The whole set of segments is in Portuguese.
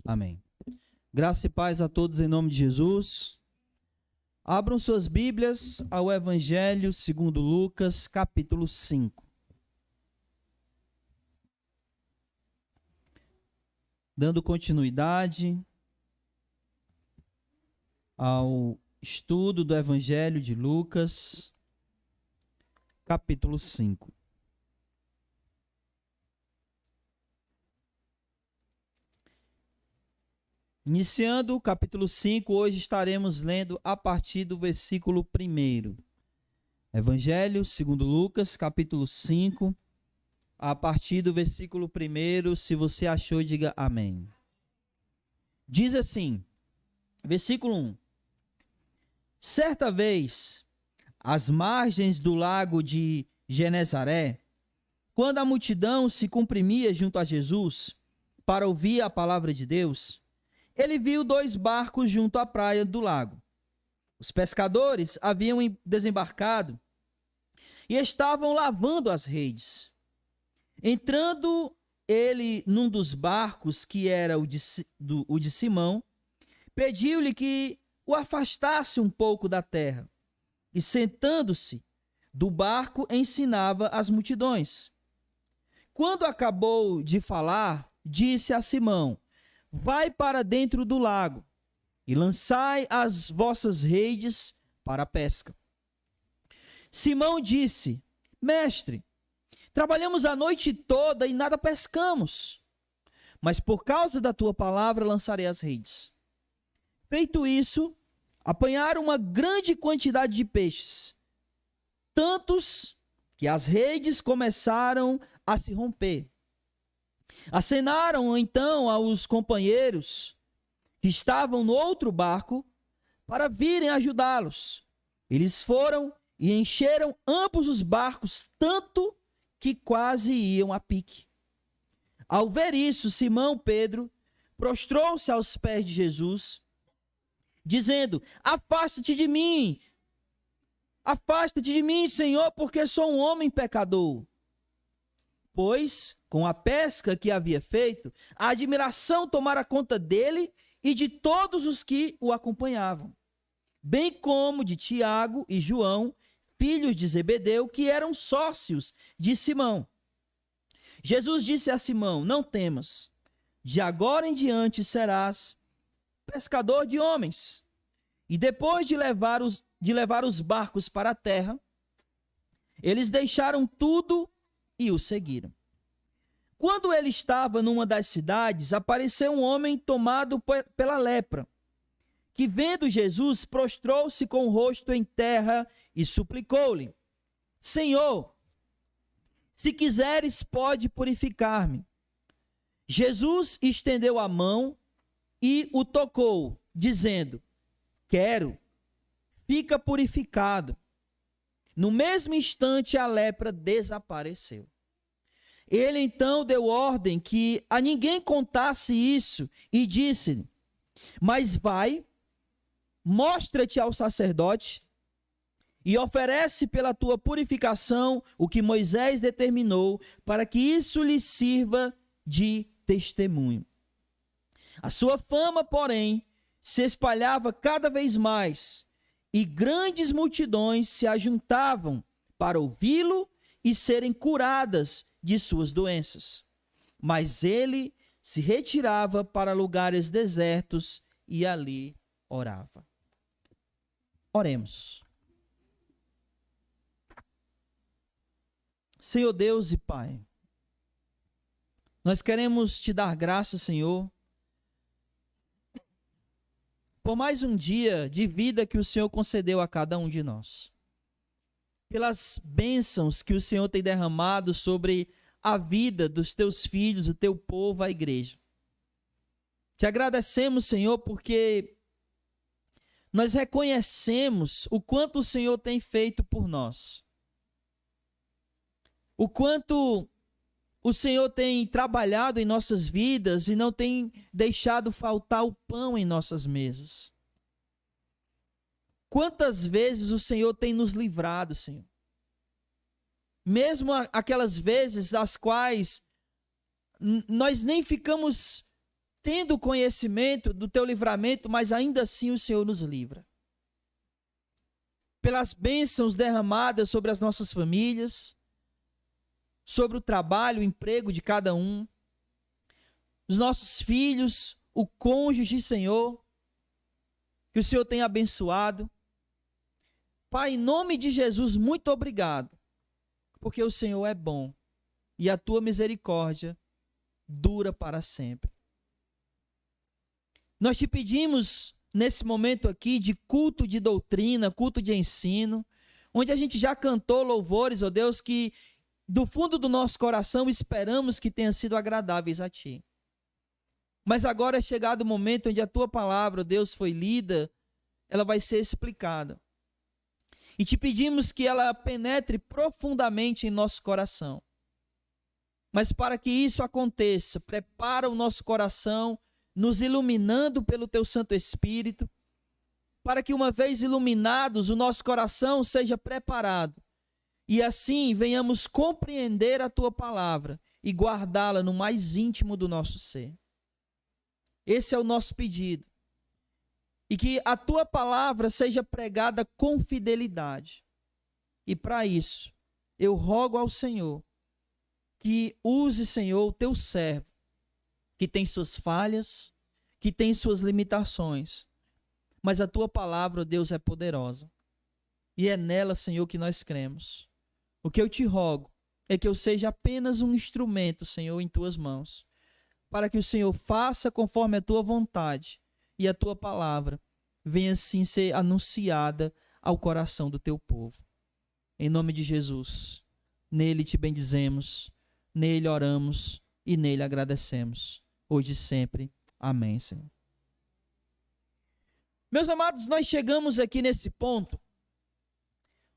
Amém. Graça e paz a todos em nome de Jesus. Abram suas Bíblias ao Evangelho segundo Lucas, capítulo 5. Dando continuidade ao estudo do Evangelho de Lucas, capítulo 5. Iniciando o capítulo 5, hoje estaremos lendo a partir do versículo 1. Evangelho segundo Lucas, capítulo 5, a partir do versículo 1. Se você achou, diga amém. Diz assim, versículo 1. Certa vez, às margens do lago de Genezaré, quando a multidão se comprimia junto a Jesus para ouvir a palavra de Deus, ele viu 2 barcos junto à praia do lago. Os pescadores haviam desembarcado e estavam lavando as redes. Entrando ele num dos barcos, que era o de Simão, pediu-lhe que o afastasse um pouco da terra. E sentando-se do barco, ensinava as multidões. Quando acabou de falar, disse a Simão: vai para dentro do lago e lançai as vossas redes para a pesca. Simão disse: mestre, trabalhamos a noite toda e nada pescamos, mas por causa da tua palavra lançarei as redes. Feito isso, apanharam uma grande quantidade de peixes, tantos que as redes começaram a se romper. Acenaram então aos companheiros que estavam no outro barco para virem ajudá-los. Eles foram e encheram ambos os barcos, tanto que quase iam a pique. Ao ver isso, Simão Pedro prostrou-se aos pés de Jesus, dizendo: afasta-te de mim, Senhor, porque sou um homem pecador. Pois, com a pesca que havia feito, a admiração tomara conta dele e de todos os que o acompanhavam, bem como de Tiago e João, filhos de Zebedeu, que eram sócios de Simão. Jesus disse a Simão: não temas, de agora em diante serás pescador de homens. E depois de levar os barcos para a terra, eles deixaram tudo e o seguiram. Quando ele estava numa das cidades, apareceu um homem tomado pela lepra, que vendo Jesus, prostrou-se com o rosto em terra e suplicou-lhe: Senhor, se quiseres, pode purificar-me. Jesus estendeu a mão e o tocou, dizendo: quero, fica purificado. No mesmo instante, a lepra desapareceu. Ele então deu ordem que a ninguém contasse isso e disse-lhe: mas vai, mostra-te ao sacerdote e oferece pela tua purificação o que Moisés determinou, para que isso lhe sirva de testemunho. A sua fama, porém, se espalhava cada vez mais, e grandes multidões se ajuntavam para ouvi-lo e serem curadas de suas doenças. Mas ele se retirava para lugares desertos e ali orava. Oremos. Senhor Deus e Pai, nós queremos te dar graça, Senhor, por mais um dia de vida que o Senhor concedeu a cada um de nós, pelas bênçãos que o Senhor tem derramado sobre a vida dos teus filhos, do teu povo, a igreja. Te agradecemos, Senhor, porque nós reconhecemos o quanto o Senhor tem feito por nós, o quanto o Senhor tem trabalhado em nossas vidas e não tem deixado faltar o pão em nossas mesas. Quantas vezes o Senhor tem nos livrado, Senhor? Mesmo aquelas vezes das quais nós nem ficamos tendo conhecimento do teu livramento, mas ainda assim o Senhor nos livra. Pelas bênçãos derramadas sobre as nossas famílias, sobre o trabalho, o emprego de cada um, os nossos filhos, o cônjuge, Senhor, que o Senhor tenha abençoado. Pai, em nome de Jesus, muito obrigado, porque o Senhor é bom e a tua misericórdia dura para sempre. Nós te pedimos nesse momento aqui de culto de doutrina, culto de ensino, onde a gente já cantou louvores, ó Deus, que do fundo do nosso coração esperamos que tenham sido agradáveis a Ti. Mas agora é chegado o momento onde a Tua palavra, ó Deus, foi lida, ela vai ser explicada. E te pedimos que ela penetre profundamente em nosso coração. Mas para que isso aconteça, prepara o nosso coração, nos iluminando pelo Teu Santo Espírito, para que uma vez iluminados, o nosso coração seja preparado. E assim venhamos compreender a Tua palavra e guardá-la no mais íntimo do nosso ser. Esse é o nosso pedido. E que a Tua palavra seja pregada com fidelidade. E para isso, eu rogo ao Senhor que use, Senhor, o Teu servo, que tem suas falhas, que tem suas limitações. Mas a Tua palavra, Deus, é poderosa. E é nela, Senhor, que nós cremos. O que eu te rogo é que eu seja apenas um instrumento, Senhor, em Tuas mãos, para que o Senhor faça conforme a Tua vontade e a Tua palavra venha assim ser anunciada ao coração do Teu povo. Em nome de Jesus, nele te bendizemos, nele oramos e nele agradecemos, hoje e sempre. Amém, Senhor. Meus amados, nós chegamos aqui nesse ponto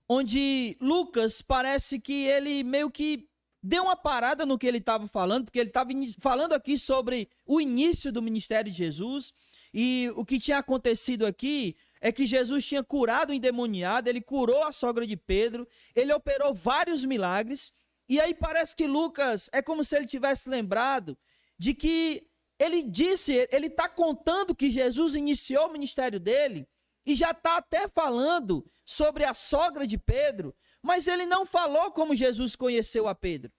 onde Lucas parece que ele meio que deu uma parada no que ele estava falando, porque ele estava falando aqui sobre o início do ministério de Jesus, e o que tinha acontecido aqui é que Jesus tinha curado o endemoniado, ele curou a sogra de Pedro, ele operou vários milagres, e aí parece que Lucas, é como se ele tivesse lembrado de que ele está contando que Jesus iniciou o ministério dele, e já está até falando sobre a sogra de Pedro, mas ele não falou como Jesus conheceu a Pedro.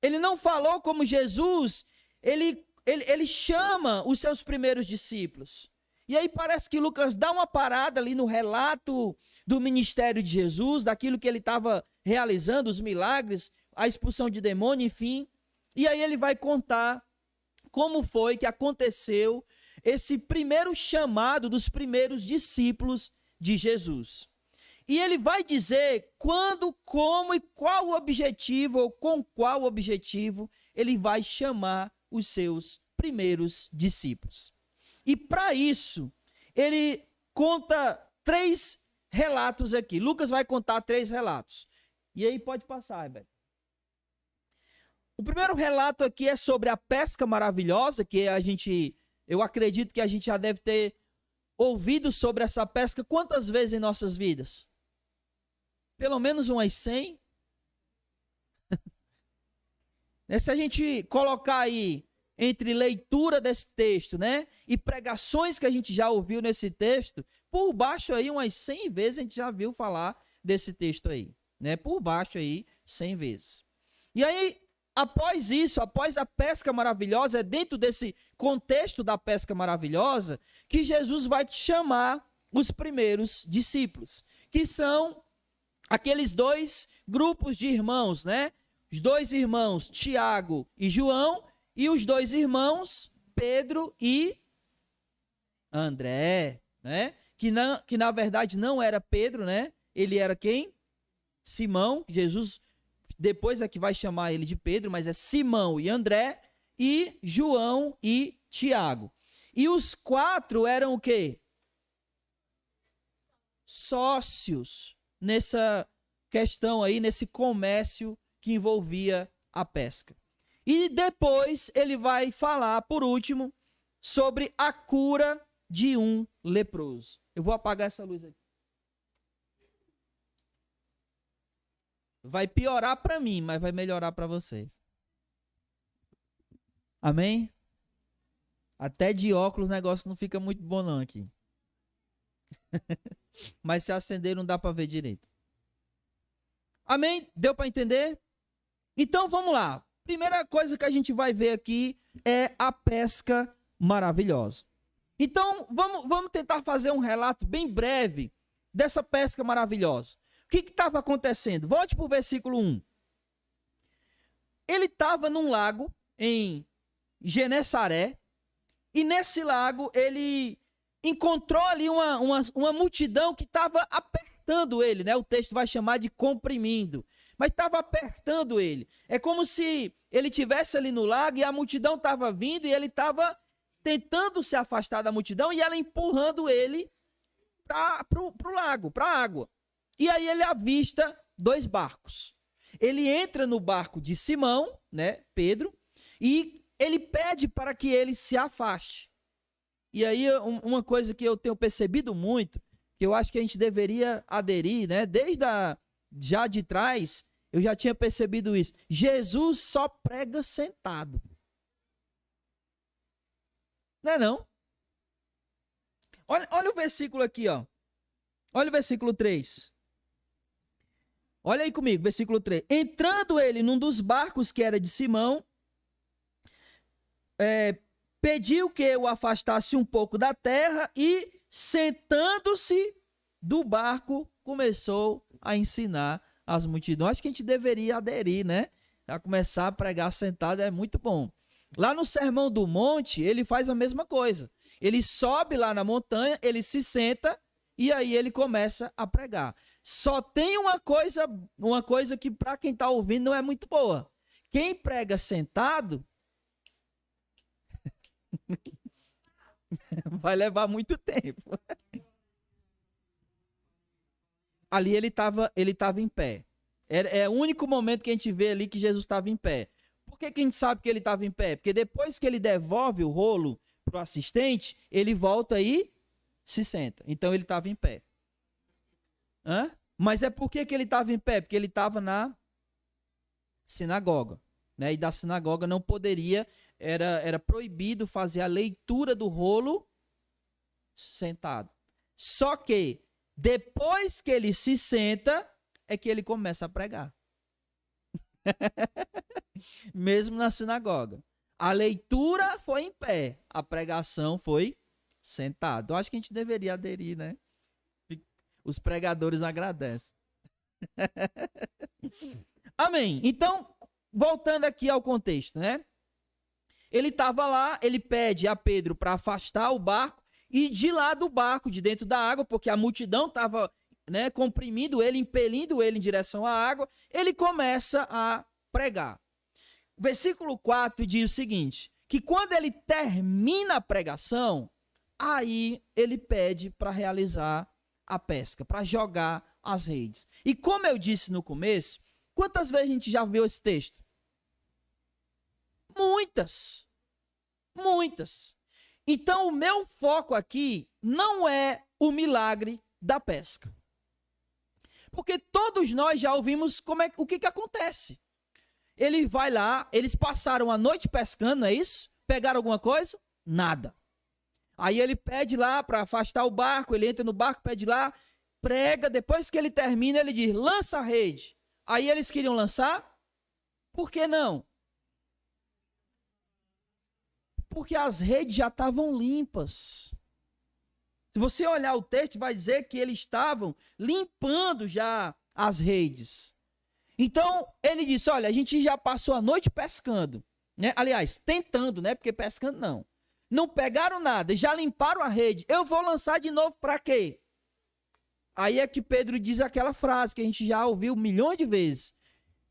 Ele não falou como Jesus, ele chama os seus primeiros discípulos. E aí parece que Lucas dá uma parada ali no relato do ministério de Jesus, daquilo que ele estava realizando, os milagres, a expulsão de demônio, enfim. E aí ele vai contar como foi que aconteceu esse primeiro chamado dos primeiros discípulos de Jesus. E ele vai dizer quando, como e qual o objetivo, ou com qual objetivo, ele vai chamar os seus primeiros discípulos. E para isso, ele conta 3 relatos aqui. Lucas vai contar 3 relatos. E aí pode passar, Heber. O primeiro relato aqui é sobre a pesca maravilhosa, que eu acredito que a gente já deve ter ouvido sobre essa pesca quantas vezes em nossas vidas? Pelo menos umas 100. Se a gente colocar aí entre leitura desse texto, né, e pregações que a gente já ouviu nesse texto, por baixo aí umas 100 vezes a gente já viu falar desse texto aí, né? Por baixo aí 100 vezes. E aí, após isso, após a pesca maravilhosa, é dentro desse contexto da pesca maravilhosa que Jesus vai chamar os primeiros discípulos, que são aqueles 2 grupos de irmãos, né? Os 2 irmãos, Tiago e João, e os 2 irmãos, Pedro e André, né? Que na verdade não era Pedro, né? Ele era quem? Simão. Jesus depois é que vai chamar ele de Pedro, mas é Simão e André, e João e Tiago. E os 4 eram o quê? Sócios nessa questão aí, nesse comércio que envolvia a pesca. E depois ele vai falar, por último, sobre a cura de um leproso. Eu vou apagar essa luz aqui. Vai piorar para mim, mas vai melhorar para vocês. Amém? Até de óculos o negócio não fica muito bom não aqui. Mas se acender não dá para ver direito. Amém? Deu para entender? Então vamos lá. Primeira coisa que a gente vai ver aqui é a pesca maravilhosa. Então vamos tentar fazer um relato bem breve dessa pesca maravilhosa. O que estava acontecendo? Volte para o versículo 1. Ele estava num lago em Genesaré, e nesse lago ele encontrou ali uma multidão que estava apertando ele, né? O texto vai chamar de comprimindo, mas estava apertando ele. É como se ele estivesse ali no lago e a multidão estava vindo e ele estava tentando se afastar da multidão e ela empurrando ele para o lago, para a água. E aí ele avista 2 barcos. Ele entra no barco de Simão, né, Pedro, e ele pede para que ele se afaste. E aí uma coisa que eu tenho percebido muito, que eu acho que a gente deveria aderir, né, já de trás, eu já tinha percebido isso. Jesus só prega sentado. Não é não? Olha o versículo aqui, ó. Olha o versículo 3. Olha aí comigo, versículo 3. Entrando ele num dos barcos que era de Simão, pediu que o afastasse um pouco da terra e, sentando-se do barco, começou a ensinar as multidões. Acho que a gente deveria aderir, né? A começar a pregar sentado é muito bom. Lá no Sermão do Monte, ele faz a mesma coisa. Ele sobe lá na montanha, ele se senta e aí ele começa a pregar. Só tem uma coisa que para quem está ouvindo não é muito boa. Quem prega sentado vai levar muito tempo. Ali ele estava em pé. É o único momento que a gente vê ali que Jesus estava em pé. Por que a gente sabe que ele estava em pé? Porque depois que ele devolve o rolo para o assistente, ele volta e se senta. Então ele estava em pé. Mas é por que ele estava em pé? Porque ele estava na sinagoga, né? E da sinagoga não poderia, era proibido fazer a leitura do rolo sentado. Só que depois que ele se senta, é que ele começa a pregar. Mesmo na sinagoga. A leitura foi em pé, a pregação foi sentado. Eu acho que a gente deveria aderir, né? Os pregadores agradecem. Amém. Então, voltando aqui ao contexto, né? Ele estava lá, ele pede a Pedro para afastar o barco e de lá do barco, de dentro da água, porque a multidão estava, né, comprimindo ele, impelindo ele em direção à água, ele começa a pregar. O versículo 4 diz o seguinte, que quando ele termina a pregação, aí ele pede para realizar a pesca, para jogar as redes. E como eu disse no começo, quantas vezes a gente já viu esse texto? Muitas. Muitas. Então o meu foco aqui não é o milagre da pesca. Porque todos nós já ouvimos o que acontece. Ele vai lá, eles passaram a noite pescando, não é isso? Pegaram alguma coisa? Nada. Aí ele pede lá para afastar o barco, ele entra no barco, pede lá, prega, depois que ele termina, ele diz, lança a rede. Aí eles queriam lançar? Por que não? Porque as redes já estavam limpas. Se você olhar o texto, vai dizer que eles estavam limpando já as redes. Então, ele disse, olha, a gente já passou a noite pescando, né? Aliás, tentando, né? Porque pescando não. Não pegaram nada, já limparam a rede. Eu vou lançar de novo para quê? Aí é que Pedro diz aquela frase que a gente já ouviu milhões de vezes.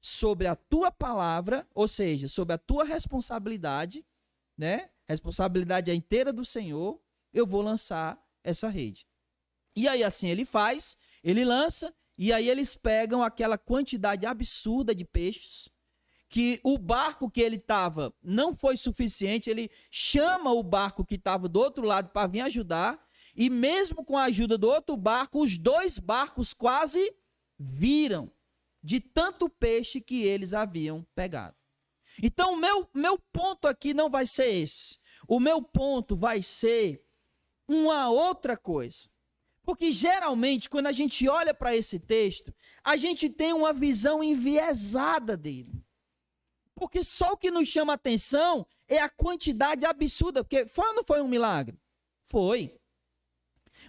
Sobre a tua palavra, ou seja, sobre a tua responsabilidade, né? Responsabilidade é inteira do Senhor, eu vou lançar essa rede. E aí assim ele faz, ele lança, e aí eles pegam aquela quantidade absurda de peixes, que o barco que ele estava não foi suficiente, ele chama o barco que estava do outro lado para vir ajudar, e mesmo com a ajuda do outro barco, os 2 barcos quase viram de tanto peixe que eles haviam pegado. Então, meu ponto aqui não vai ser esse. o meu ponto vai ser uma outra coisa. Porque geralmente, quando a gente olha para esse texto, a gente tem uma visão enviesada dele. Porque só o que nos chama a atenção é a quantidade absurda. Porque foi ou não foi um milagre? Foi.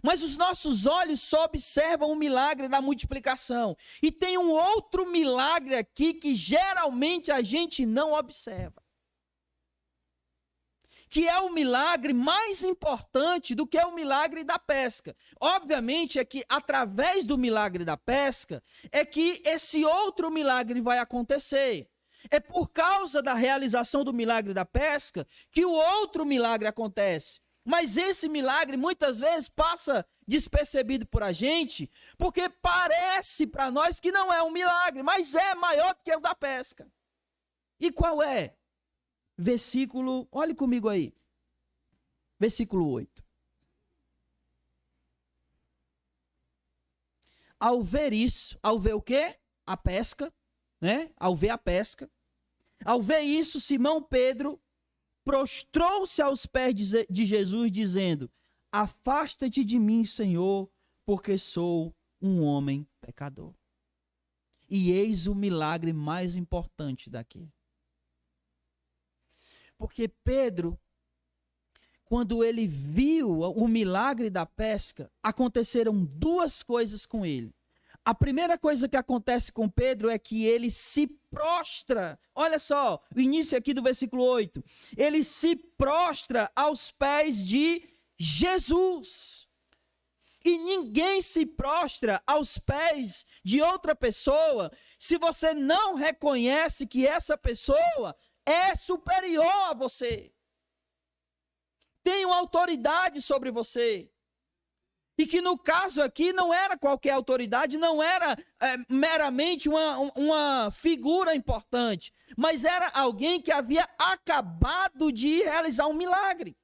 Mas os nossos olhos só observam o milagre da multiplicação. E tem um outro milagre aqui que geralmente a gente não observa. Que é o milagre mais importante do que o milagre da pesca. Obviamente é que através do milagre da pesca é que esse outro milagre vai acontecer. É por causa da realização do milagre da pesca que o outro milagre acontece. Mas esse milagre muitas vezes passa despercebido por a gente, porque parece para nós que não é um milagre, mas é maior do que o da pesca. E qual é? Versículo, olhe comigo aí, versículo 8. Ao ver isso, ao ver o quê? A pesca, né? Ao ver a pesca. Ao ver isso, Simão Pedro prostrou-se aos pés de Jesus, dizendo: afasta-te de mim, Senhor, porque sou um homem pecador. E eis o milagre mais importante daqui. Porque Pedro, quando ele viu o milagre da pesca, aconteceram duas coisas com ele. A primeira coisa que acontece com Pedro é que ele se prostra. Olha só, o início aqui do versículo 8. Ele se prostra aos pés de Jesus. E ninguém se prostra aos pés de outra pessoa se você não reconhece que essa pessoa é superior a você. Tem uma autoridade sobre você. E que no caso aqui não era qualquer autoridade, não era meramente uma figura importante, mas era alguém que havia acabado de realizar um milagre.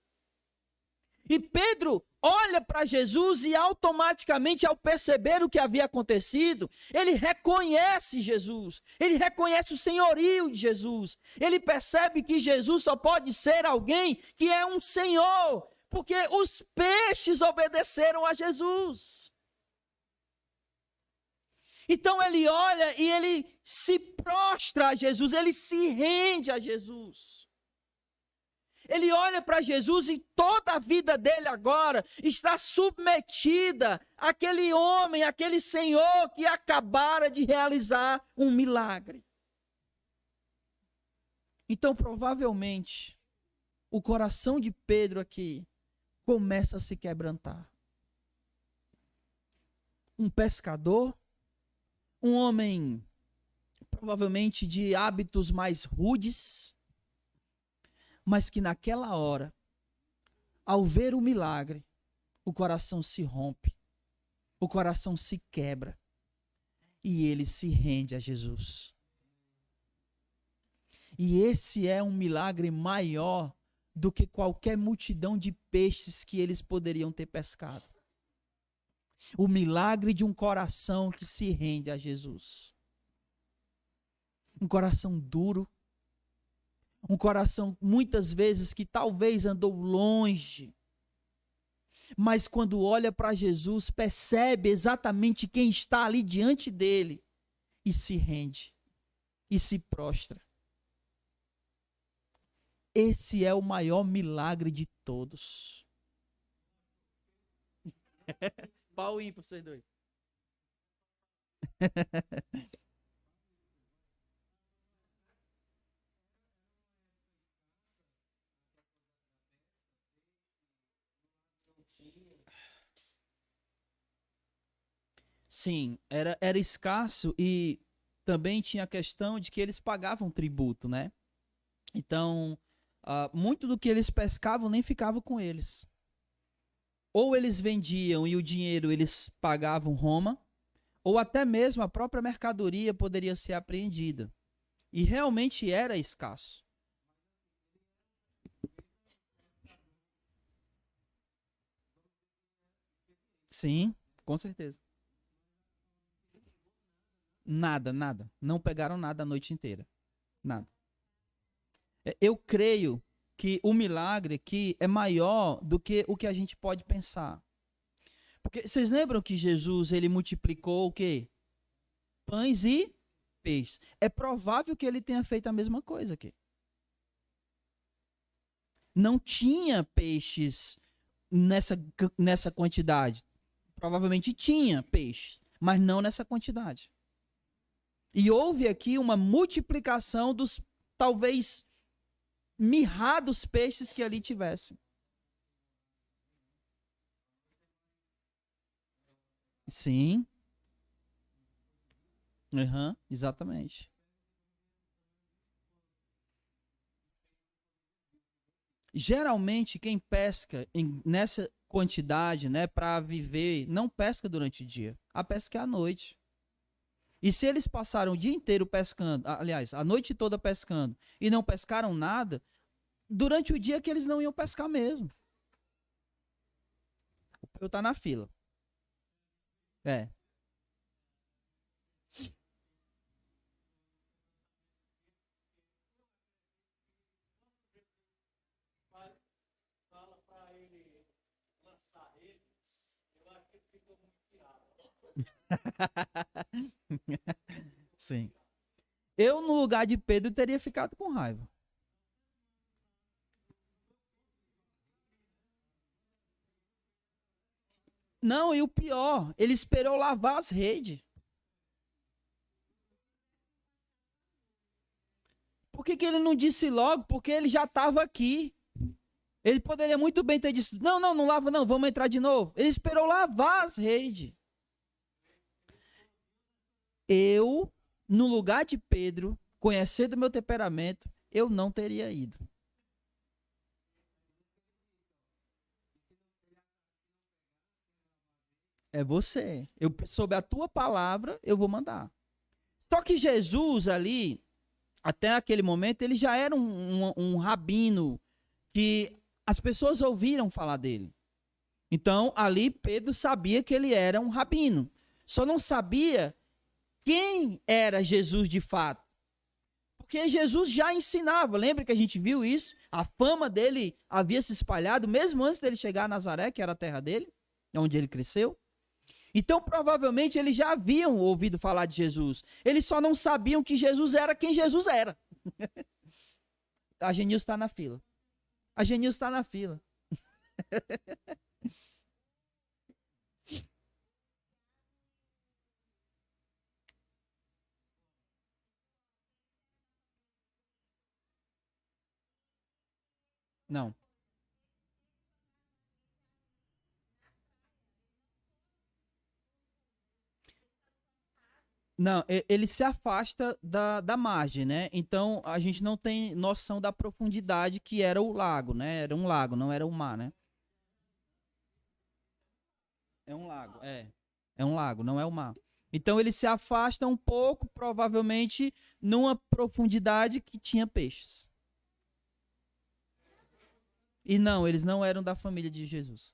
E Pedro olha para Jesus e automaticamente, ao perceber o que havia acontecido, ele reconhece Jesus, ele reconhece o senhorio de Jesus, ele percebe que Jesus só pode ser alguém que é um senhor, porque os peixes obedeceram a Jesus. Então ele olha e ele se prostra a Jesus, ele se rende a Jesus. Ele olha para Jesus e toda a vida dele agora está submetida àquele homem, àquele Senhor que acabara de realizar um milagre. Então, provavelmente, o coração de Pedro aqui começa a se quebrantar. Um pescador, um homem provavelmente de hábitos mais rudes, mas que naquela hora, ao ver o milagre, o coração se rompe, o coração se quebra e ele se rende a Jesus. E esse é um milagre maior do que qualquer multidão de peixes que eles poderiam ter pescado. O milagre de um coração que se rende a Jesus. Um coração duro, um coração muitas vezes que talvez andou longe, mas quando olha para Jesus, percebe exatamente quem está ali diante dele e se rende, e se prostra. Esse é o maior milagre de todos. Pau ímpar para vocês dois. Sim, era escasso e também tinha a questão de que eles pagavam tributo, né? Então, muito do que eles pescavam nem ficava com eles. Ou eles vendiam e o dinheiro eles pagavam Roma, ou até mesmo a própria mercadoria poderia ser apreendida. E realmente era escasso. Sim, com certeza. Nada, nada. Não pegaram nada a noite inteira. Nada. Eu creio que o milagre aqui é maior do que o que a gente pode pensar. Porque vocês lembram que Jesus, ele multiplicou o quê? Pães e peixes. É provável que ele tenha feito a mesma coisa aqui. Não tinha peixes nessa quantidade. Provavelmente tinha peixes, mas não nessa quantidade. E houve aqui uma multiplicação dos, talvez, mirrados peixes que ali tivessem. Sim. Exatamente. Geralmente, quem pesca nessa quantidade, né, para viver, não pesca durante o dia. A pesca é à noite. E se eles passaram o dia inteiro pescando, aliás, a noite toda pescando, e não pescaram nada, durante o dia que eles não iam pescar mesmo. O Peu tá na fila. É. Sim. Eu, no lugar de Pedro, teria ficado com raiva. Não, e o pior, ele esperou lavar as redes. Por que ele não disse logo? Porque ele já estava aqui. Ele poderia muito bem ter dito, não lava não, vamos entrar de novo. Ele esperou lavar as redes. Eu, no lugar de Pedro, conhecendo o meu temperamento, eu não teria ido. É você. Eu, sob a tua palavra, eu vou mandar. Só que Jesus ali, até aquele momento, ele já era um rabino que as pessoas ouviram falar dele. Então, ali, Pedro sabia que ele era um rabino. Só não sabia quem era Jesus de fato. Porque Jesus já ensinava. Lembra que a gente viu isso? A fama dele havia se espalhado, mesmo antes dele chegar a Nazaré, que era a terra dele, onde ele cresceu. Então, provavelmente, eles já haviam ouvido falar de Jesus. Eles só não sabiam que Jesus era quem Jesus era. A Genilson está na fila. A Genilson está na fila. Não. Não, ele se afasta da margem, né? Então a gente não tem noção da profundidade que era o lago, né? Era um lago, não era um mar, né? É um lago, é. É um lago, não é o mar. Então ele se afasta um pouco, provavelmente numa profundidade que tinha peixes. E não, eles não eram da família de Jesus.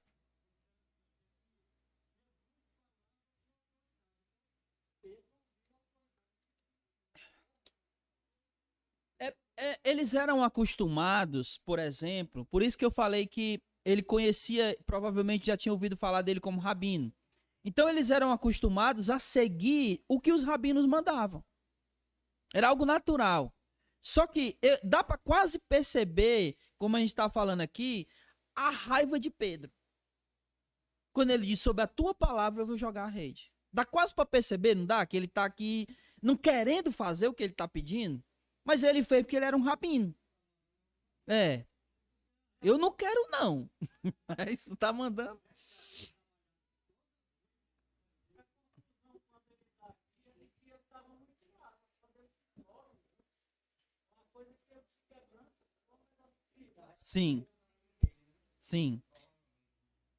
Eles eram acostumados, por exemplo, por isso que eu falei que ele conhecia, provavelmente já tinha ouvido falar dele como rabino. Então eles eram acostumados a seguir o que os rabinos mandavam. Era algo natural. Só que dá para quase perceber, como a gente está falando aqui, a raiva de Pedro. Quando ele diz, sobre a tua palavra eu vou jogar a rede. Dá quase para perceber, não dá? Que ele está aqui não querendo fazer o que ele está pedindo. Mas ele fez porque ele era um rabino. É. Eu não quero, não. Mas tu tá mandando. Sim. Sim.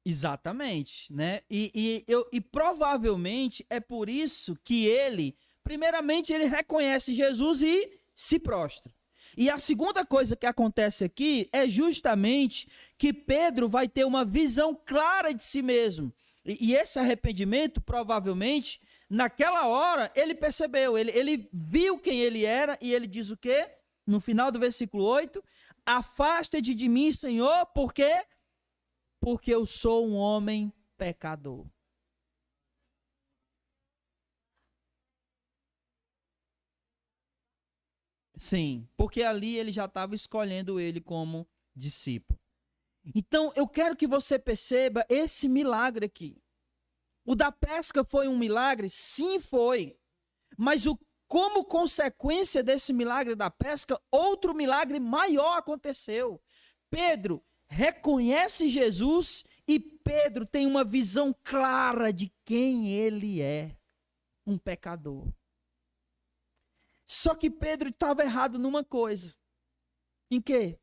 Exatamente, né? E provavelmente é por isso que ele, primeiramente, ele reconhece Jesus e se prostra. E a segunda coisa que acontece aqui é justamente que Pedro vai ter uma visão clara de si mesmo. E esse arrependimento, provavelmente, naquela hora, ele percebeu, ele viu quem ele era e ele diz o quê? No final do versículo 8, afasta-te de mim, Senhor, por quê? Porque eu sou um homem pecador. Sim, porque ali ele já estava escolhendo ele como discípulo. Então, eu quero que você perceba esse milagre aqui. O da pesca foi um milagre? Sim, foi. Mas como consequência desse milagre da pesca, outro milagre maior aconteceu. Pedro reconhece Jesus e Pedro tem uma visão clara de quem ele é, um pecador. Só que Pedro estava errado numa coisa. Em quê?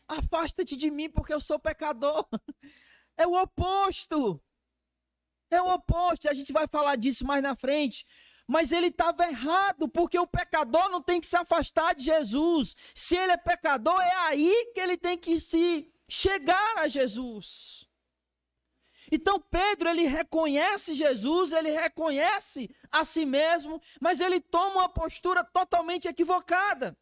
Afasta-te de mim porque eu sou pecador. É o oposto. É o oposto. A gente vai falar disso mais na frente. Mas ele estava errado, porque o pecador não tem que se afastar de Jesus. Se ele é pecador, é aí que ele tem que se chegar a Jesus. Então Pedro, ele reconhece Jesus, ele reconhece a si mesmo, mas ele toma uma postura totalmente equivocada,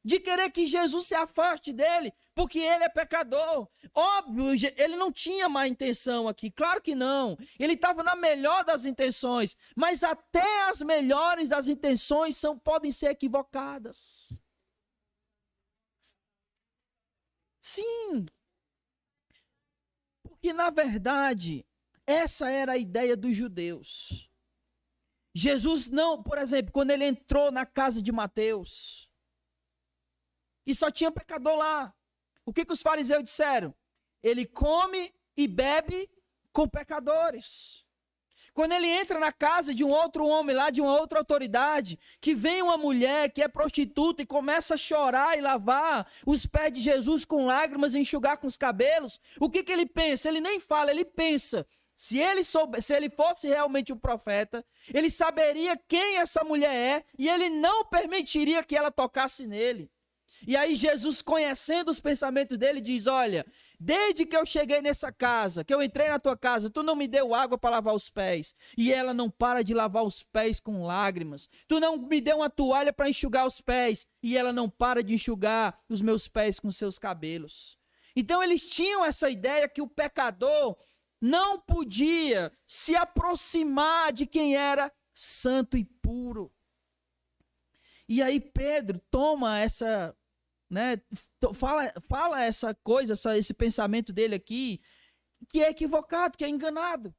de querer que Jesus se afaste dele, porque ele é pecador. Óbvio, ele não tinha má intenção aqui, claro que não. Ele estava na melhor das intenções, mas até as melhores das intenções podem ser equivocadas. Sim. Porque, na verdade, essa era a ideia dos judeus. Jesus não, por exemplo, quando ele entrou na casa de Mateus, e só tinha pecador lá, o que os fariseus disseram? Ele come e bebe com pecadores. Quando ele entra na casa de um outro homem lá, de uma outra autoridade, que vem uma mulher que é prostituta e começa a chorar e lavar os pés de Jesus com lágrimas e enxugar com os cabelos, o que ele pensa? Ele nem fala, ele pensa. Se ele fosse realmente um profeta, ele saberia quem essa mulher é e ele não permitiria que ela tocasse nele. E aí Jesus, conhecendo os pensamentos dele, diz: olha, desde que eu cheguei nessa casa, que eu entrei na tua casa, tu não me deu água para lavar os pés. E ela não para de lavar os pés com lágrimas. Tu não me deu uma toalha para enxugar os pés. E ela não para de enxugar os meus pés com seus cabelos. Então eles tinham essa ideia que o pecador não podia se aproximar de quem era santo e puro. E aí Pedro toma essa... fala essa coisa, esse pensamento dele aqui, que é equivocado, que é enganado.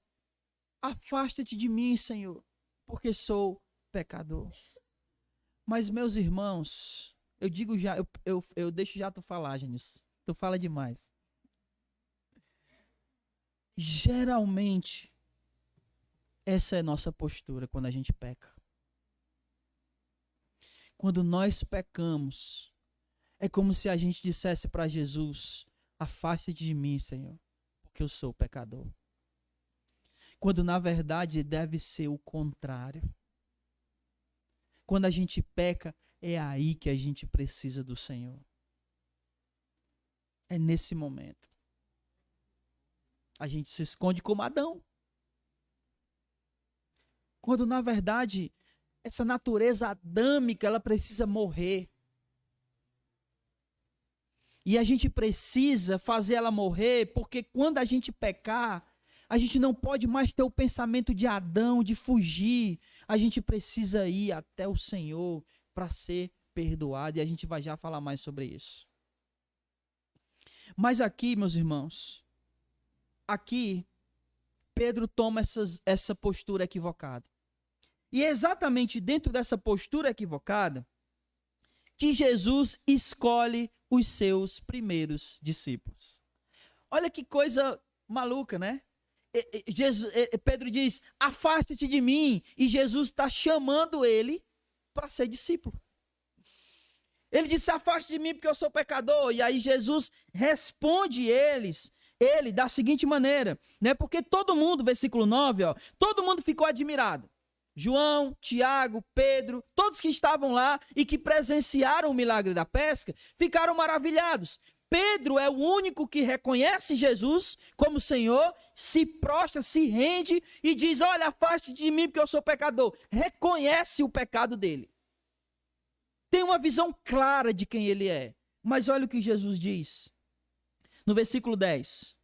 Afasta-te de mim, Senhor, porque sou pecador. Mas, meus irmãos, eu digo já, eu deixo já tu falar, Gênesis. Tu fala demais. Geralmente, essa é nossa postura quando a gente peca. Quando nós pecamos, é como se a gente dissesse para Jesus: afaste-te de mim, Senhor, porque eu sou pecador. Quando na verdade deve ser o contrário. Quando a gente peca, é aí que a gente precisa do Senhor. É nesse momento. A gente se esconde como Adão. Quando na verdade essa natureza adâmica, ela precisa morrer. E a gente precisa fazer ela morrer, porque quando a gente pecar, a gente não pode mais ter o pensamento de Adão, de fugir. A gente precisa ir até o Senhor para ser perdoado. E a gente vai já falar mais sobre isso. Mas aqui, meus irmãos, aqui, Pedro toma essa postura equivocada. E é exatamente dentro dessa postura equivocada que Jesus escolhe os seus primeiros discípulos. Olha que coisa maluca, né? Pedro diz: afasta-te de mim, e Jesus está chamando ele para ser discípulo. Ele disse: afaste de mim porque eu sou pecador. E aí Jesus responde ele da seguinte maneira, né? Porque todo mundo, versículo 9, ó, todo mundo ficou admirado. João, Tiago, Pedro, todos que estavam lá e que presenciaram o milagre da pesca, ficaram maravilhados. Pedro é o único que reconhece Jesus como Senhor, se prostra, se rende e diz: olha, afaste de mim porque eu sou pecador. Reconhece o pecado dele. tem uma visão clara de quem ele é. Mas olha o que Jesus diz no versículo 10.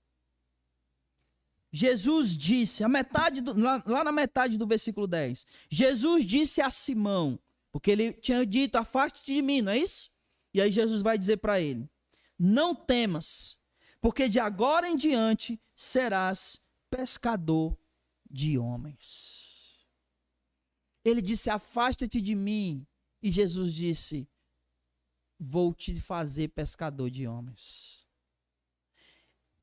Jesus disse, lá na metade do versículo 10, Jesus disse a Simão, porque ele tinha dito, afaste-te de mim, não é isso? E aí Jesus vai dizer para ele, não temas, porque de agora em diante serás pescador de homens. Ele disse, afasta-te de mim, e Jesus disse, vou te fazer pescador de homens.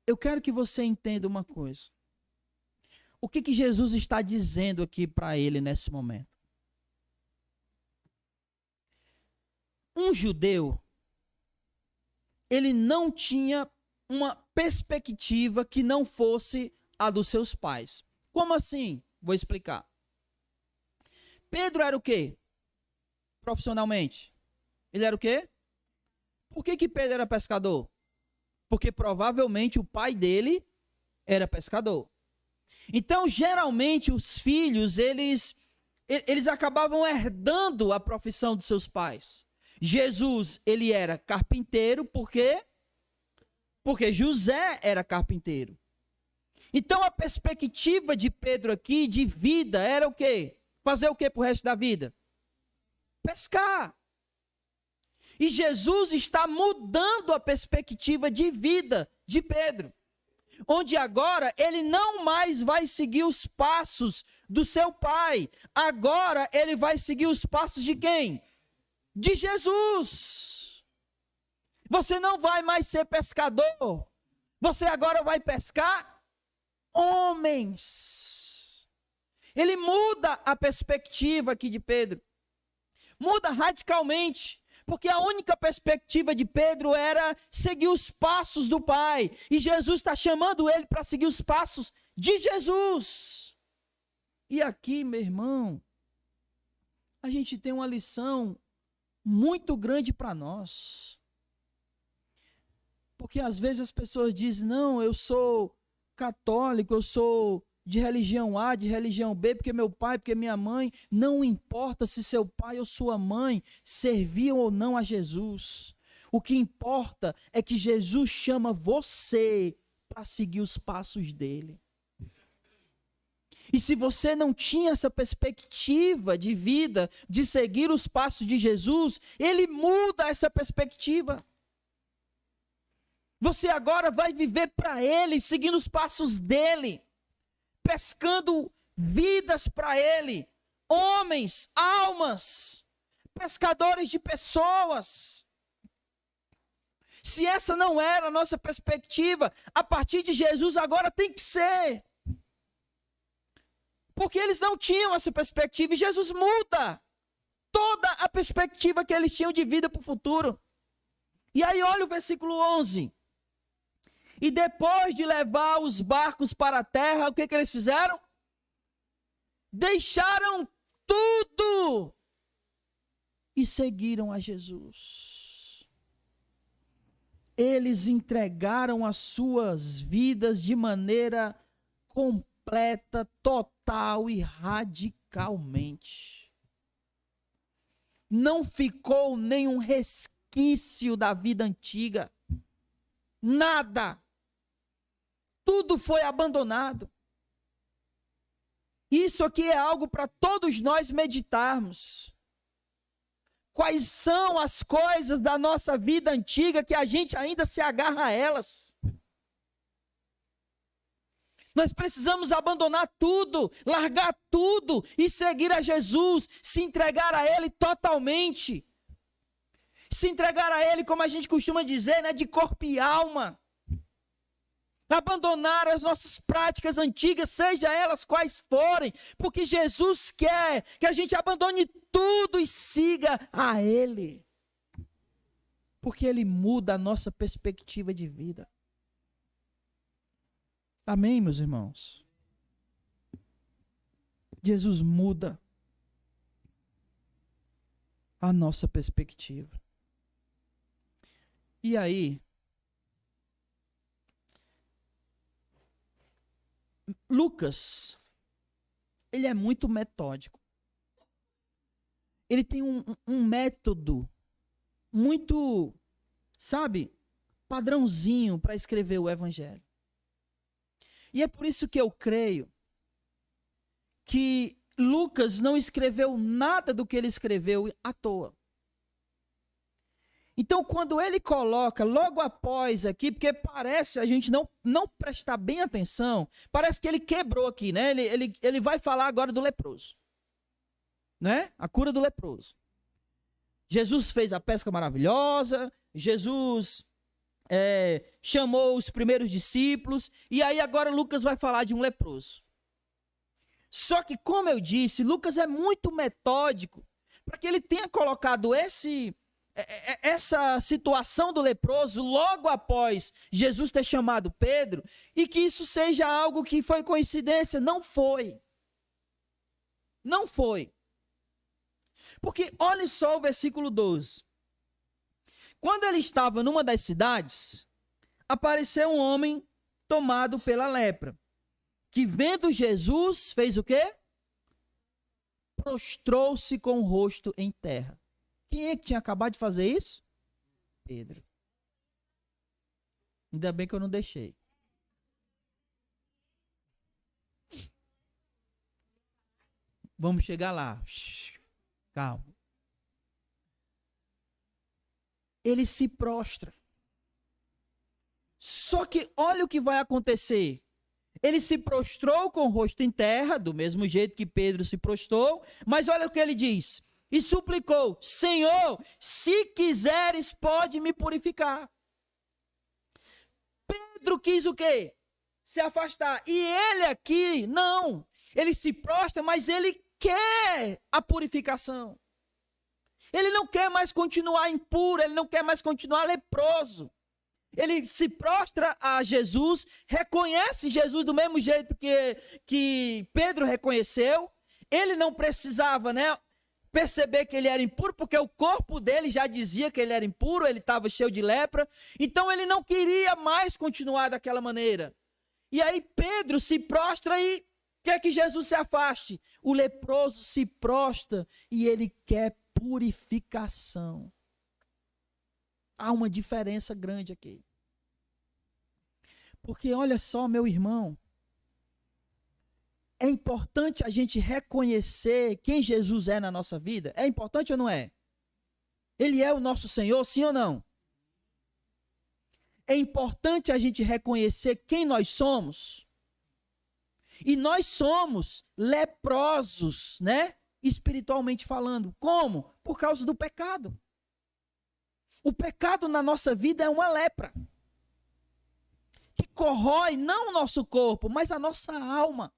Eu quero que você entenda uma coisa. O que Jesus está dizendo aqui para ele nesse momento? Um judeu, ele não tinha uma perspectiva que não fosse a dos seus pais. Como assim? Vou explicar. Pedro era o quê? Profissionalmente. Ele era o quê? Por que Pedro era pescador? Porque provavelmente o pai dele era pescador. Então, geralmente, os filhos, eles acabavam herdando a profissão dos seus pais. Jesus, ele era carpinteiro, por quê? Porque José era carpinteiro. Então, a perspectiva de Pedro aqui, de vida, era o quê? Fazer o quê pro resto da vida? Pescar. E Jesus está mudando a perspectiva de vida de Pedro. Onde agora ele não mais vai seguir os passos do seu pai. Agora ele vai seguir os passos de quem? De Jesus. Você não vai mais ser pescador. Você agora vai pescar homens. Ele muda a perspectiva aqui de Pedro. Muda radicalmente. Porque a única perspectiva de Pedro era seguir os passos do Pai. E Jesus está chamando ele para seguir os passos de Jesus. E aqui, meu irmão, a gente tem uma lição muito grande para nós. Porque às vezes as pessoas dizem, não, eu sou católico, eu sou de religião A, de religião B, porque meu pai, porque minha mãe. Não importa se seu pai ou sua mãe serviam ou não a Jesus. O que importa é que Jesus chama você para seguir os passos dele. E se você não tinha essa perspectiva de vida, de seguir os passos de Jesus, ele muda essa perspectiva. Você agora vai viver para ele, seguindo os passos dele. Pescando vidas para ele, homens, almas, pescadores de pessoas. Se essa não era a nossa perspectiva, a partir de Jesus agora tem que ser. Porque eles não tinham essa perspectiva e Jesus muda toda a perspectiva que eles tinham de vida para o futuro. E aí olha o versículo 11. E depois de levar os barcos para a terra, o que eles fizeram? Deixaram tudo e seguiram a Jesus. Eles entregaram as suas vidas de maneira completa, total e radicalmente. Não ficou nenhum resquício da vida antiga. Nada. Tudo foi abandonado. Isso aqui é algo para todos nós meditarmos. Quais são as coisas da nossa vida antiga que a gente ainda se agarra a elas? Nós precisamos abandonar tudo, largar tudo e seguir a Jesus, se entregar a Ele totalmente. Se entregar a Ele, como a gente costuma dizer, né, de corpo e alma. Abandonar as nossas práticas antigas, seja elas quais forem, porque Jesus quer que a gente abandone tudo e siga a Ele. Porque Ele muda a nossa perspectiva de vida. Amém, meus irmãos? Jesus muda a nossa perspectiva. E aí, Lucas, ele é muito metódico. Ele tem um método muito, sabe, padrãozinho para escrever o evangelho. E é por isso que eu creio que Lucas não escreveu nada do que ele escreveu à toa. Então, quando ele coloca logo após aqui, porque parece, a gente não prestar bem atenção, parece que ele quebrou aqui, né? Ele vai falar agora do leproso, né? A cura do leproso. Jesus fez a pesca maravilhosa, Jesus chamou os primeiros discípulos, e aí agora Lucas vai falar de um leproso. Só que, como eu disse, Lucas é muito metódico para que ele tenha colocado essa situação do leproso logo após Jesus ter chamado Pedro, e que isso seja algo que foi coincidência. Não foi. Não foi. Porque olhe só o versículo 12. Quando ele estava numa das cidades, apareceu um homem tomado pela lepra, que vendo Jesus, fez o quê? Prostrou-se com o rosto em terra. Quem é que tinha acabado de fazer isso? Pedro. Ainda bem que eu não deixei. Vamos chegar lá. Calma. Ele se prostra. Só que olha o que vai acontecer. Ele se prostrou com o rosto em terra, do mesmo jeito que Pedro se prostrou, mas olha o que ele diz. E suplicou: Senhor, se quiseres, pode me purificar. Pedro quis o quê? Se afastar. E ele aqui, não. Ele se prostra, mas ele quer a purificação. Ele não quer mais continuar impuro, ele não quer mais continuar leproso. Ele se prostra a Jesus, reconhece Jesus do mesmo jeito que Pedro reconheceu. Ele não precisava, né, perceber que ele era impuro, porque o corpo dele já dizia que ele era impuro, ele estava cheio de lepra. Então ele não queria mais continuar daquela maneira. E aí Pedro se prostra e quer que Jesus se afaste. O leproso se prostra e ele quer purificação. Há uma diferença grande aqui. Porque olha só, meu irmão, é importante a gente reconhecer quem Jesus é na nossa vida. É importante ou não é? Ele é o nosso Senhor, sim ou não? É importante a gente reconhecer quem nós somos. E nós somos leprosos, né? Espiritualmente falando. Como? Por causa do pecado. O pecado na nossa vida é uma lepra que corrói não o nosso corpo, mas a nossa alma.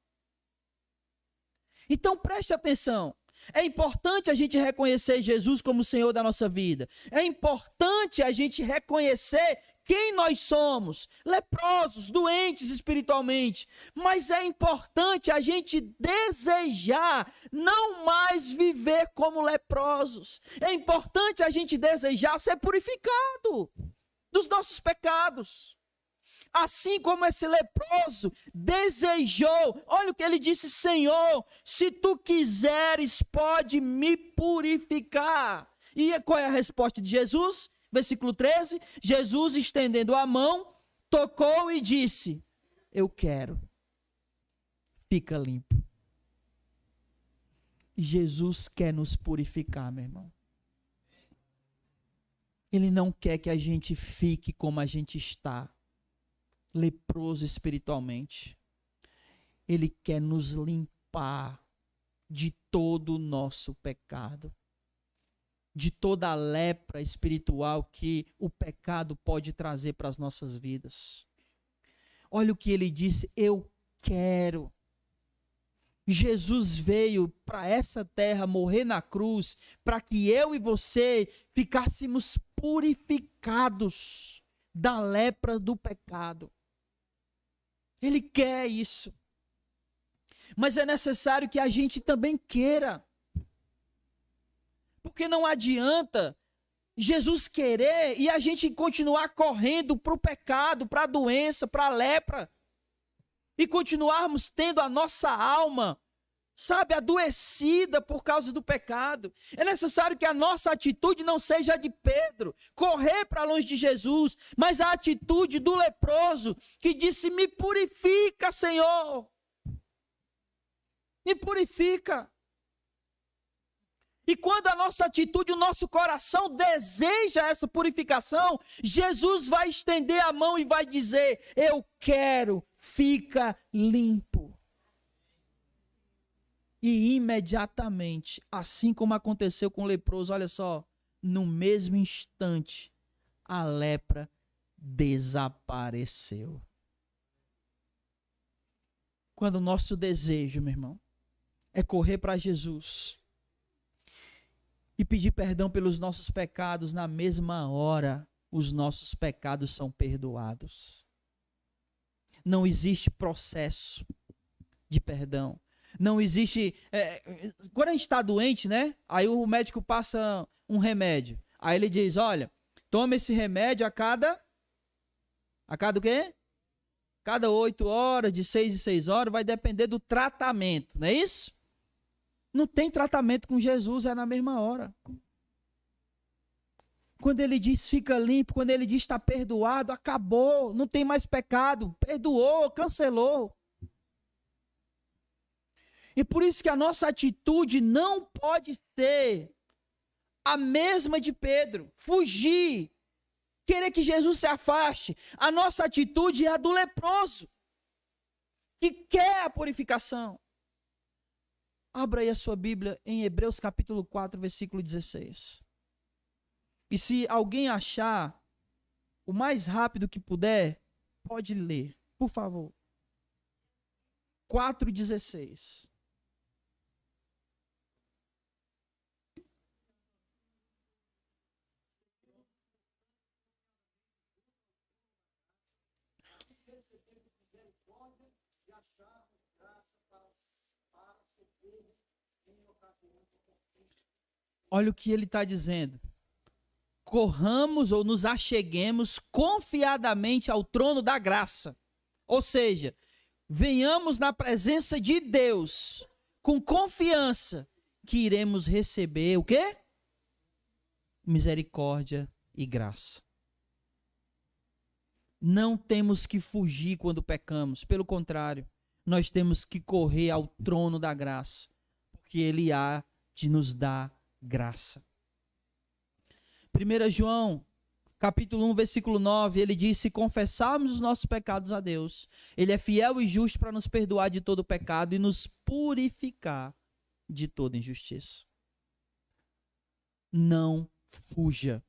Então preste atenção. É importante a gente reconhecer Jesus como Senhor da nossa vida. É importante a gente reconhecer quem nós somos, leprosos, doentes espiritualmente. Mas é importante a gente desejar não mais viver como leprosos. É importante a gente desejar ser purificado dos nossos pecados. Assim como esse leproso desejou, olha o que ele disse: Senhor, se tu quiseres, pode me purificar. E qual é a resposta de Jesus? Versículo 13, Jesus estendendo a mão, tocou e disse: eu quero, fica limpo. Jesus quer nos purificar, meu irmão. Ele não quer que a gente fique como a gente está, leproso espiritualmente. Ele quer nos limpar de todo o nosso pecado, de toda a lepra espiritual que o pecado pode trazer para as nossas vidas. Olha o que ele disse: eu quero. Jesus veio para essa terra morrer na cruz para que eu e você ficássemos purificados da lepra do pecado. Ele quer isso. Mas é necessário que a gente também queira. Porque não adianta Jesus querer e a gente continuar correndo para o pecado, para a doença, para a lepra. E continuarmos tendo a nossa alma sabe, adoecida por causa do pecado. É necessário que a nossa atitude não seja a de Pedro, correr para longe de Jesus, mas a atitude do leproso que disse: me purifica, Senhor. Me purifica. E quando a nossa atitude, o nosso coração deseja essa purificação, Jesus vai estender a mão e vai dizer: eu quero, fica limpo. E imediatamente, assim como aconteceu com o leproso, olha só, no mesmo instante, a lepra desapareceu. Quando o nosso desejo, meu irmão, é correr para Jesus e pedir perdão pelos nossos pecados, na mesma hora, os nossos pecados são perdoados. Não existe processo de perdão. Não existe... quando a gente está doente, né? Aí o médico passa um remédio. Aí ele diz: olha, toma esse remédio a cada o quê? Cada 8 horas, de 6 em 6 horas, vai depender do tratamento, não é isso? Não tem tratamento com Jesus, é na mesma hora. Quando ele diz fica limpo, quando ele diz está perdoado, acabou, não tem mais pecado, perdoou, cancelou. E por isso que a nossa atitude não pode ser a mesma de Pedro, fugir, querer que Jesus se afaste. A nossa atitude é a do leproso, que quer a purificação. Abra aí a sua Bíblia em Hebreus capítulo 4, versículo 16. E se alguém achar, o mais rápido que puder, pode ler, por favor. 4,16. Olha o que ele está dizendo. Corramos ou nos acheguemos confiadamente ao trono da graça. Ou seja, venhamos na presença de Deus com confiança que iremos receber o quê? Misericórdia e graça. Não temos que fugir quando pecamos. Pelo contrário, nós temos que correr ao trono da graça, porque Ele há de nos dar graça. 1 João, capítulo 1, versículo 9, ele diz: se confessarmos os nossos pecados a Deus, Ele é fiel e justo para nos perdoar de todo pecado e nos purificar de toda injustiça. Não fuja,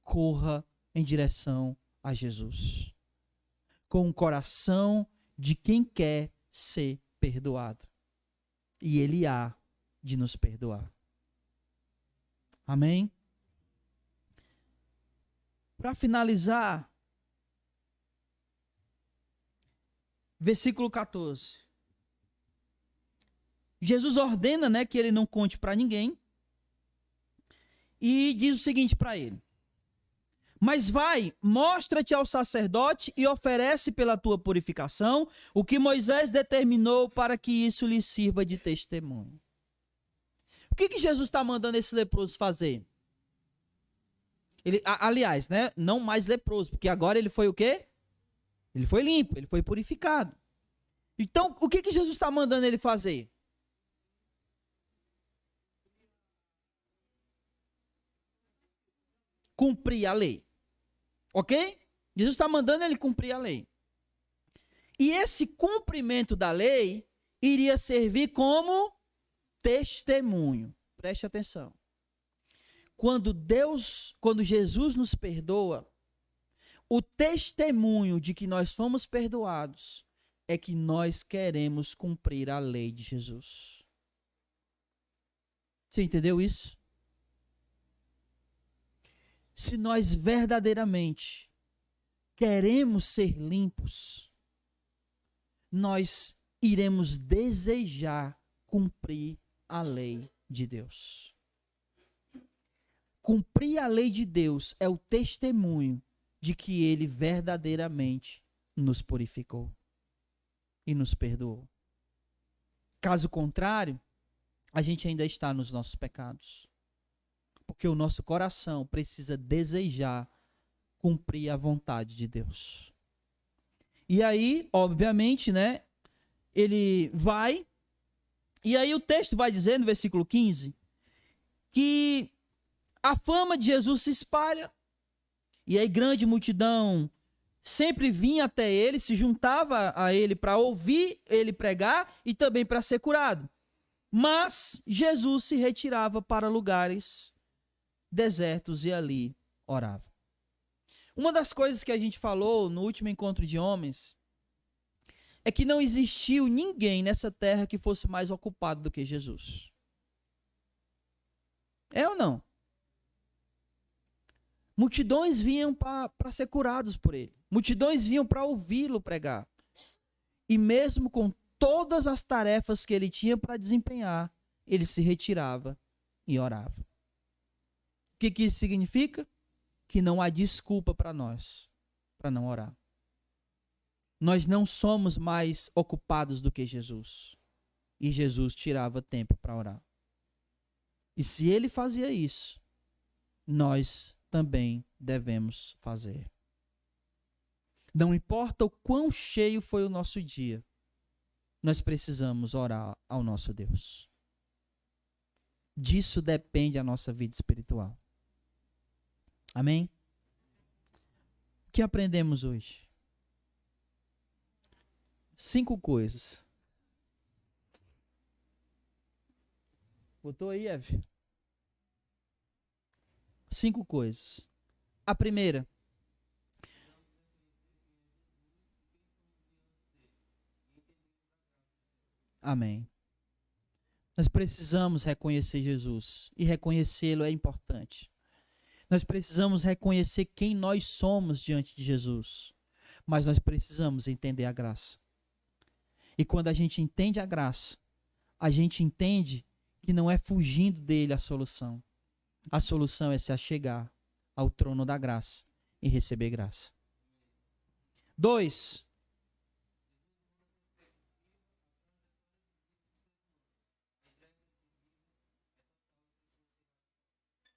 corra em direção a Jesus, com o coração de quem quer ser perdoado. E Ele há de nos perdoar. Amém? Para finalizar, versículo 14. Jesus ordena, né, que ele não conte para ninguém. E diz o seguinte para ele: mas vai, mostra-te ao sacerdote e oferece pela tua purificação o que Moisés determinou para que isso lhe sirva de testemunho. O que Jesus está mandando esse leproso fazer? Ele, aliás, né, não mais leproso, porque agora ele foi o quê? Ele foi limpo, ele foi purificado. Então, o que Jesus está mandando ele fazer? Cumprir a lei. Ok? Jesus está mandando ele cumprir a lei. E esse cumprimento da lei iria servir como testemunho. Preste atenção. Quando Jesus nos perdoa, o testemunho de que nós fomos perdoados é que nós queremos cumprir a lei de Jesus. Você entendeu isso? Se nós verdadeiramente queremos ser limpos, nós iremos desejar cumprir a lei de Deus. Cumprir a lei de Deus é o testemunho de que Ele verdadeiramente nos purificou e nos perdoou. Caso contrário, a gente ainda está nos nossos pecados. Porque o nosso coração precisa desejar cumprir a vontade de Deus. E aí, obviamente, né, ele vai, e aí o texto vai dizer no versículo 15, que a fama de Jesus se espalha, e aí grande multidão sempre vinha até ele, se juntava a ele para ouvir ele pregar e também para ser curado. Mas Jesus se retirava para lugares desertos e ali orava. Uma das coisas que a gente falou no último encontro de homens é que não existiu ninguém nessa terra que fosse mais ocupado do que Jesus. É ou não? Multidões vinham para ser curados por ele. Multidões vinham para ouvi-lo pregar. E mesmo com todas as tarefas que ele tinha para desempenhar, ele se retirava e orava. O que isso significa? Que não há desculpa para nós, para não orar. Nós não somos mais ocupados do que Jesus. E Jesus tirava tempo para orar. E se ele fazia isso, nós também devemos fazer. Não importa o quão cheio foi o nosso dia, nós precisamos orar ao nosso Deus. Disso depende a nossa vida espiritual. Amém? O que aprendemos hoje? 5 coisas. Botou aí, Eve? 5 coisas. A primeira. Amém. Nós precisamos reconhecer Jesus. E reconhecê-lo é importante. Nós precisamos reconhecer quem nós somos diante de Jesus. Mas nós precisamos entender a graça. E quando a gente entende a graça, a gente entende que não é fugindo dele a solução. A solução é se achegar ao trono da graça e receber graça. 2.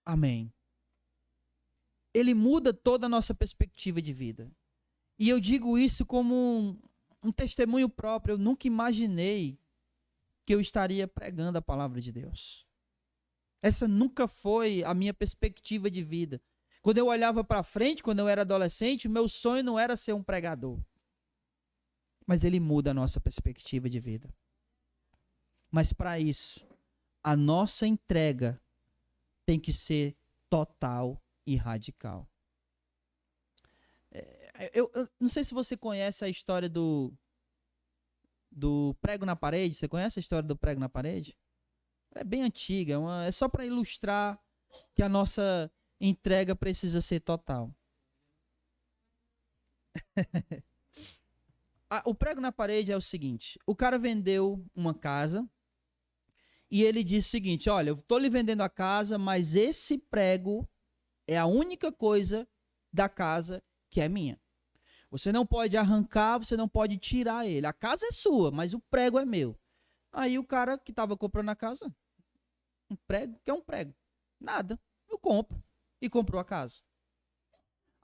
Amém. Ele muda toda a nossa perspectiva de vida. E eu digo isso como um testemunho próprio. Eu nunca imaginei que eu estaria pregando a palavra de Deus. Essa nunca foi a minha perspectiva de vida. Quando eu olhava para frente, quando eu era adolescente, o meu sonho não era ser um pregador. Mas ele muda a nossa perspectiva de vida. Mas para isso, a nossa entrega tem que ser total e radical. Eu não sei se você conhece a história do prego na parede. Você conhece a história do prego na parede? É bem antiga, é só para ilustrar que a nossa entrega precisa ser total. O prego na parede é o seguinte: o cara vendeu uma casa e ele disse o seguinte: olha, eu estou lhe vendendo a casa, mas esse prego é a única coisa da casa que é minha. Você não pode arrancar, você não pode tirar ele. A casa é sua, mas o prego é meu. Aí o cara que estava comprando a casa, um prego, quer um prego? Nada, eu compro. E comprou a casa.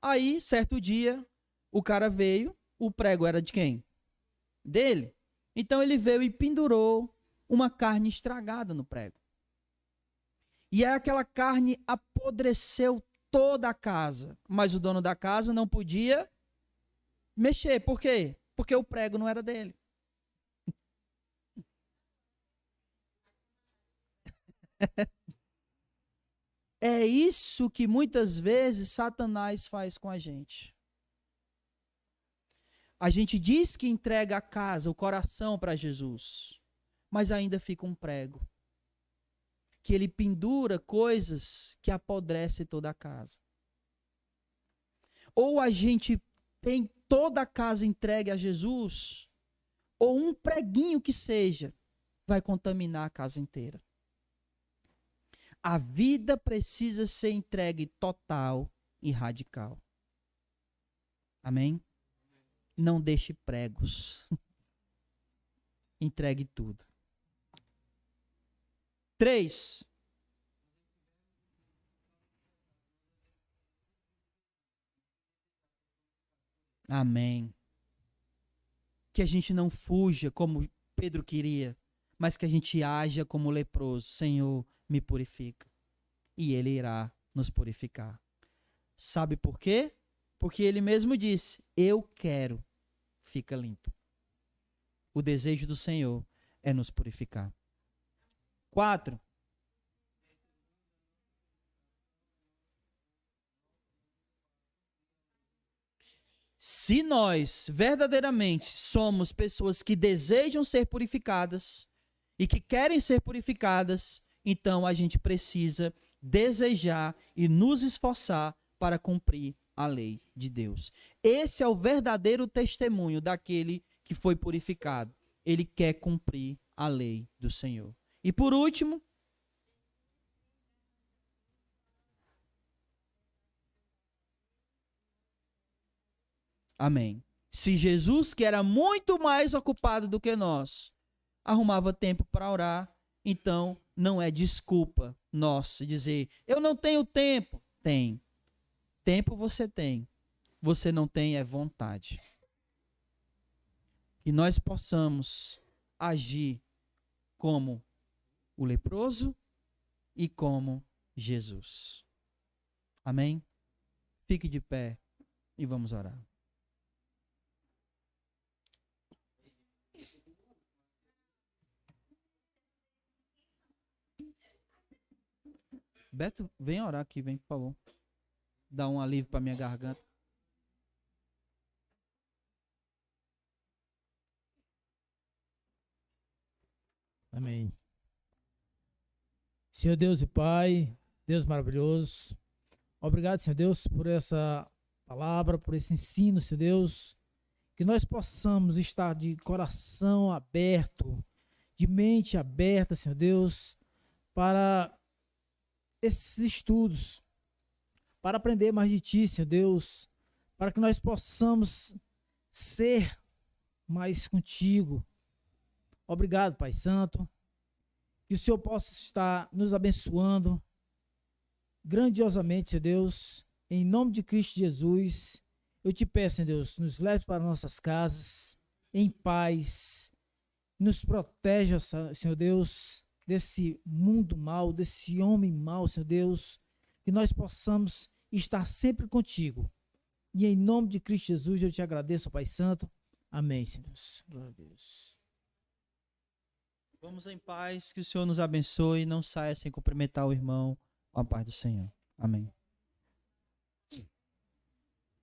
Aí, certo dia, o cara veio, o prego era de quem? Dele. Então ele veio e pendurou uma carne estragada no prego. E aí aquela carne apodreceu toda a casa. Mas o dono da casa não podia mexer. Por quê? Porque o prego não era dele. É isso que muitas vezes Satanás faz com a gente. A gente diz que entrega a casa, o coração para Jesus, mas ainda fica um prego. Que ele pendura coisas que apodrecem toda a casa. Ou a gente tem toda a casa entregue a Jesus, ou um preguinho que seja, vai contaminar a casa inteira. A vida precisa ser entregue total e radical. Amém? Não deixe pregos. Entregue tudo. 3. Amém. Que a gente não fuja como Pedro queria, mas que a gente haja como leproso. Senhor, me purifica. E ele irá nos purificar. Sabe por quê? Porque ele mesmo disse, eu quero, fica limpo. O desejo do Senhor é nos purificar. 4. Se nós verdadeiramente somos pessoas que desejam ser purificadas e que querem ser purificadas, então a gente precisa desejar e nos esforçar para cumprir a lei de Deus. Esse é o verdadeiro testemunho daquele que foi purificado. Ele quer cumprir a lei do Senhor. E por último, amém. Se Jesus, que era muito mais ocupado do que nós, arrumava tempo para orar, então não é desculpa nossa dizer, eu não tenho tempo. Tem. Tempo você tem. Você não tem é vontade. Que nós possamos agir como o leproso e como Jesus. Amém? Fique de pé e vamos orar. Beto, vem orar aqui, vem, por favor. Dá um alívio para minha garganta. Amém. Senhor Deus e Pai, Deus maravilhoso, obrigado, Senhor Deus, por essa palavra, por esse ensino, Senhor Deus, que nós possamos estar de coração aberto, de mente aberta, Senhor Deus, para esses estudos, para aprender mais de Ti, Senhor Deus, para que nós possamos ser mais contigo. Obrigado, Pai Santo. Que o Senhor possa estar nos abençoando grandiosamente, Senhor Deus. Em nome de Cristo Jesus, eu te peço, Senhor Deus, nos leve para nossas casas em paz. Nos proteja, Senhor Deus, desse mundo mau, desse homem mau, Senhor Deus. Que nós possamos estar sempre contigo. E em nome de Cristo Jesus, eu te agradeço, Pai Santo. Amém, Senhor Deus. Glória a Deus. Vamos em paz, que o Senhor nos abençoe e não saia sem cumprimentar o irmão com a paz do Senhor. Amém.